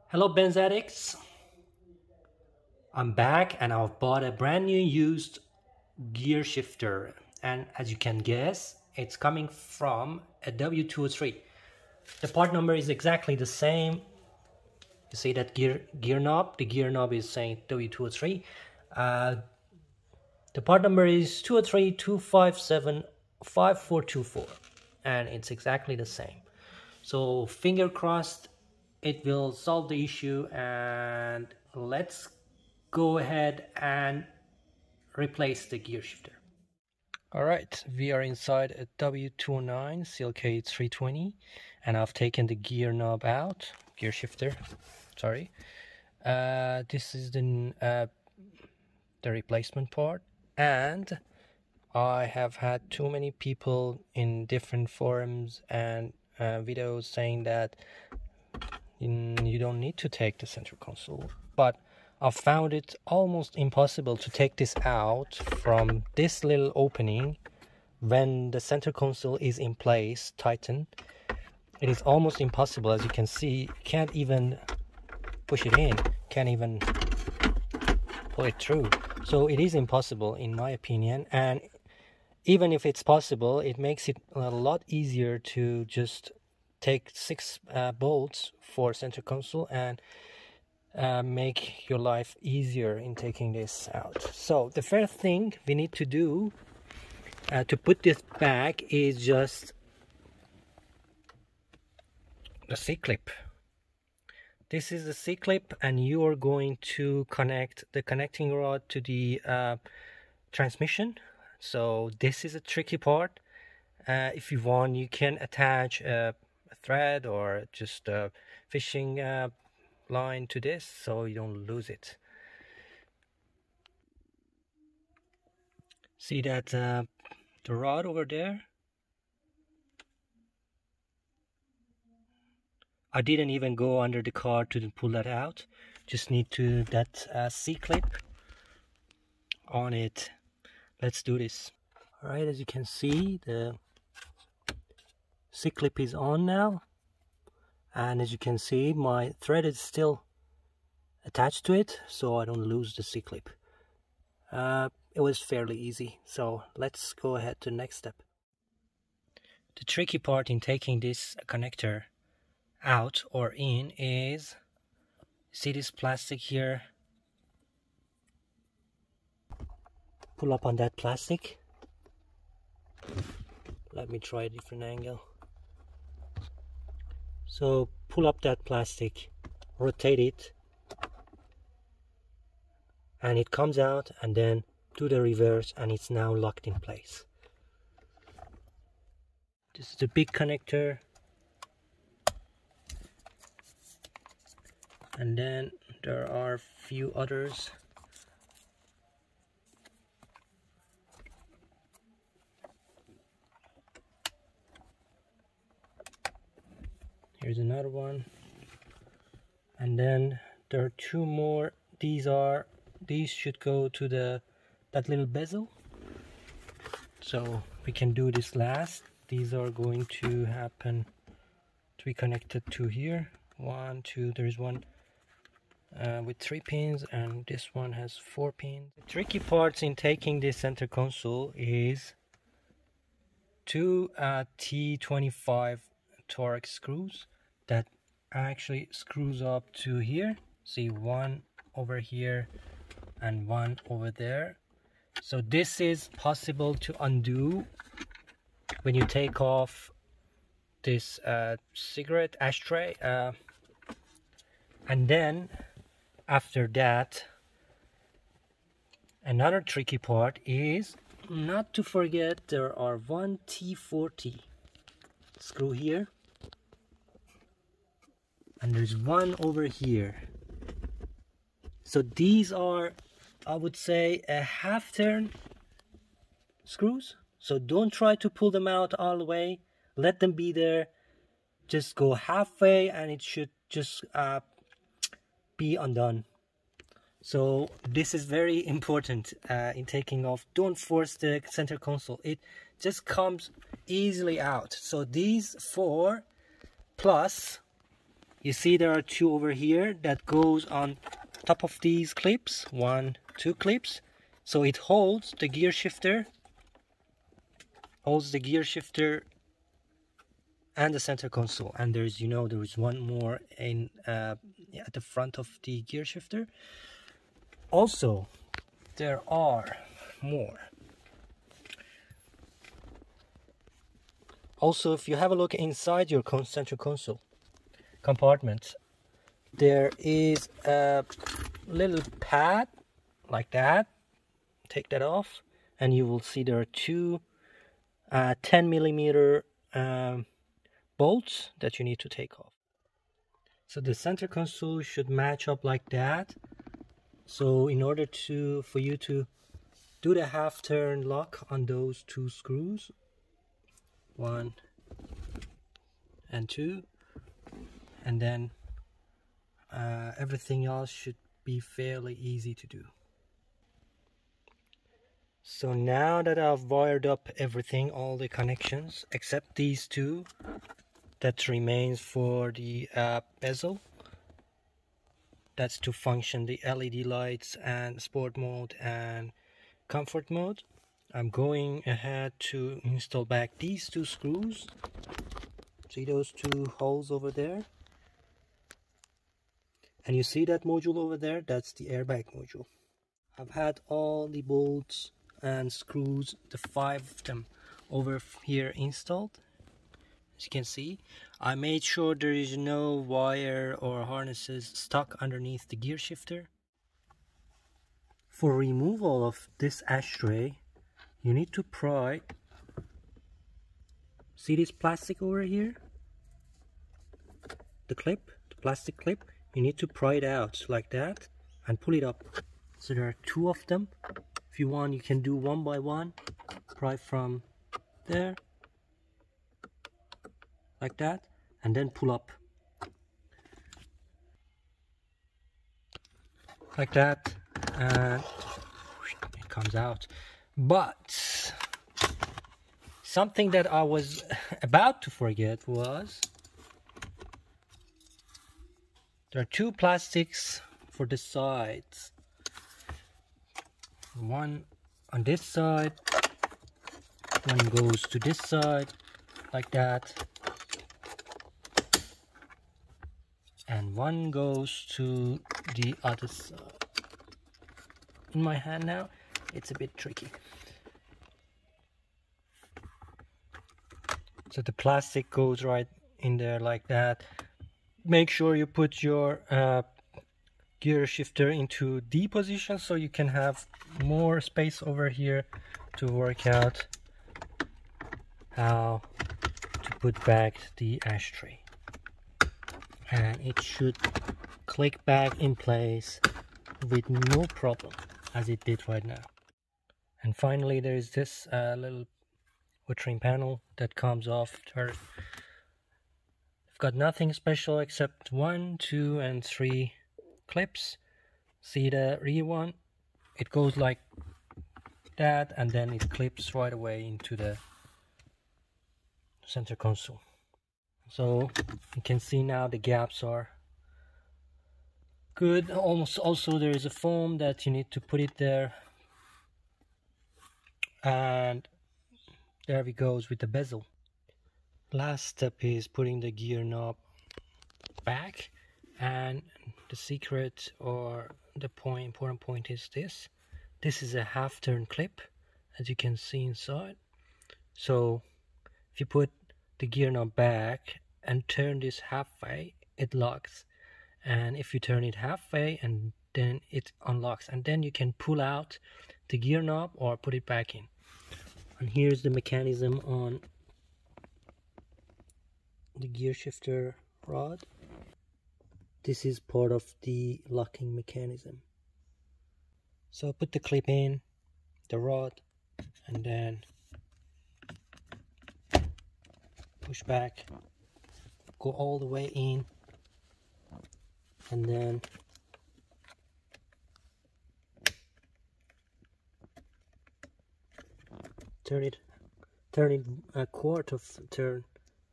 Hello Benz addicts, I'm back and I've bought a brand new used gear shifter, and as you can guess it's coming from a W203. The part number is exactly the same. You see that gear knob, the gear knob is saying W203. The part number is 203 257 5424 and it's exactly the same. So finger crossed it will solve the issue, and let's go ahead and replace the gear shifter. Alright, we are inside a W209 CLK 320 and I've taken the gear knob out, gear shifter, sorry. This is the replacement part, and I have had too many people in different forums and videos saying that you don't need to take the center console, but I found it almost impossible to take this out from this little opening when the center console is in place, tightened. It is almost impossible. As you can see, can't even push it in, can't even pull it through. So it is impossible in my opinion, and even if it's possible, it makes it a lot easier to just take 6 bolts for center console and make your life easier in taking this out. So the first thing we need to do to put this back is just the C-clip. This is the C-clip, and you are going to connect the connecting rod to the transmission. So this is a tricky part. If you want, you can attach a thread or just a fishing line to this so you don't lose it. See that the rod over there? I didn't even go under the car to pull that out. Just need to that C-clip on it. Let's do this. Alright, as you can see, the C-clip is on now, and as you can see, my thread is still attached to it, so I don't lose the C-clip. It was fairly easy, so let's go ahead to the next step. The tricky part in taking this connector out or in is, see this plastic here? Pull up on that plastic. Let me try a different angle. So pull up that plastic, rotate it, and it comes out, and then do the reverse and it's now locked in place. This is the big connector, and then there are a few others. Here's another one, and then there are 2 more. These should go to that little bezel, so we can do this last. These are going to happen to be connected to here. 1, 2, there's one with 3 pins, and this one has 4 pins. The tricky parts in taking this center console is 2 T25 Torx screws that actually screws up to here. See, 1 over here and 1 over there. So this is possible to undo when you take off this cigarette ashtray, and then after that, another tricky part is not to forget there are 1 T40 screw here, and there's 1 over here. So these are, I would say, a half turn screws. So don't try to pull them out all the way. Let them be there. Just go halfway and it should just be undone. So this is very important in taking off. Don't force the center console. It just comes easily out. So these 4 plus You see there are two over here that goes on top of these clips, 1, 2 clips, so it holds the gear shifter, and the center console. And there's, you know, there is one more in at the front of the gear shifter. Also, there are more. Also, if you have a look inside your center console compartment, there is a little pad like that. Take that off and you will see there are two 10mm bolts that you need to take off. So the center console should match up like that. So in order for you to do the half turn lock on those two screws, 1 and 2, and then everything else should be fairly easy to do. So now that I've wired up everything, all the connections except these two that remains for the bezel, that's to function the LED lights and sport mode and comfort mode, I'm going ahead to install back these two screws. See those two holes over there? And you see that module over there? That's the airbag module. I've had all the bolts and screws, the 5 of them, over here installed. As you can see, I made sure there is no wire or harnesses stuck underneath the gear shifter. For removal of this ashtray, you need to pry. See this plastic over here? The clip, the plastic clip, you need to pry it out like that and pull it up. So there are 2 of them. If you want, you can do one by one. Pry from there, like that, and then pull up. Like that, and it comes out. But something that I was about to forget was there are 2 plastics for the sides. One on this side, one goes to this side, like that, and one goes to the other side. In my hand now, it's a bit tricky. So the plastic goes right in there like that. Make sure you put your gear shifter into D position so you can have more space over here to work out how to put back the ashtray. And it should click back in place with no problem, as it did right now. And finally, there is this little watering panel that comes off. I've got nothing special except 1, 2, and 3 clips. See the rear one? It goes like that, and then it clips right away into the center console. So you can see now the gaps are good. Also there is a foam that you need to put it there, and there we goes with the bezel. Last step is putting the gear knob back, and the secret or the important point is this. This is a half turn clip, as you can see inside. So if you put the gear knob back and turn this halfway, it locks, and if you turn it halfway and then it unlocks, and then you can pull out the gear knob or put it back in. And here's the mechanism on the gear shifter rod. This is part of the locking mechanism. So put the clip in, the rod, and then push back, go all the way in, and then turn it a quarter of a turn,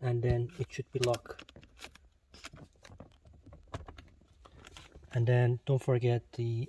and then it should be locked. And then don't forget the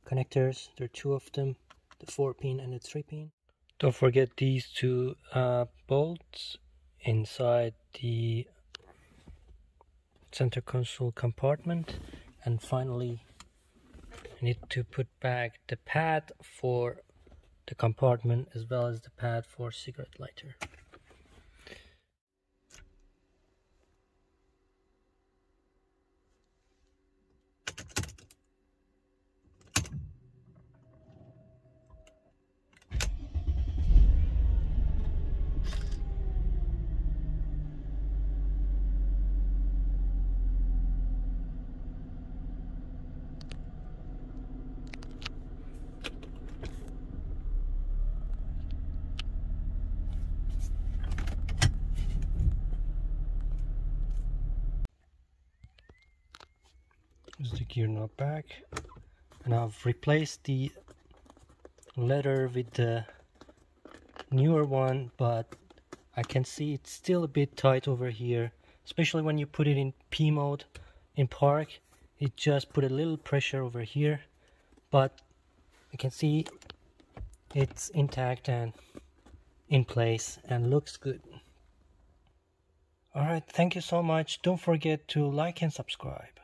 connectors. There are two of them, the 4-pin and the 3-pin. Don't forget these two bolts inside the center console compartment. And finally, I need to put back the pad for the compartment as well as the pad for cigarette lighter. There's the gear knob back, and I've replaced the leather with the newer one, but I can see it's still a bit tight over here, especially when you put it in P mode in park. It just put a little pressure over here, but you can see it's intact and in place and looks good. Alright, thank you so much. Don't forget to like and subscribe.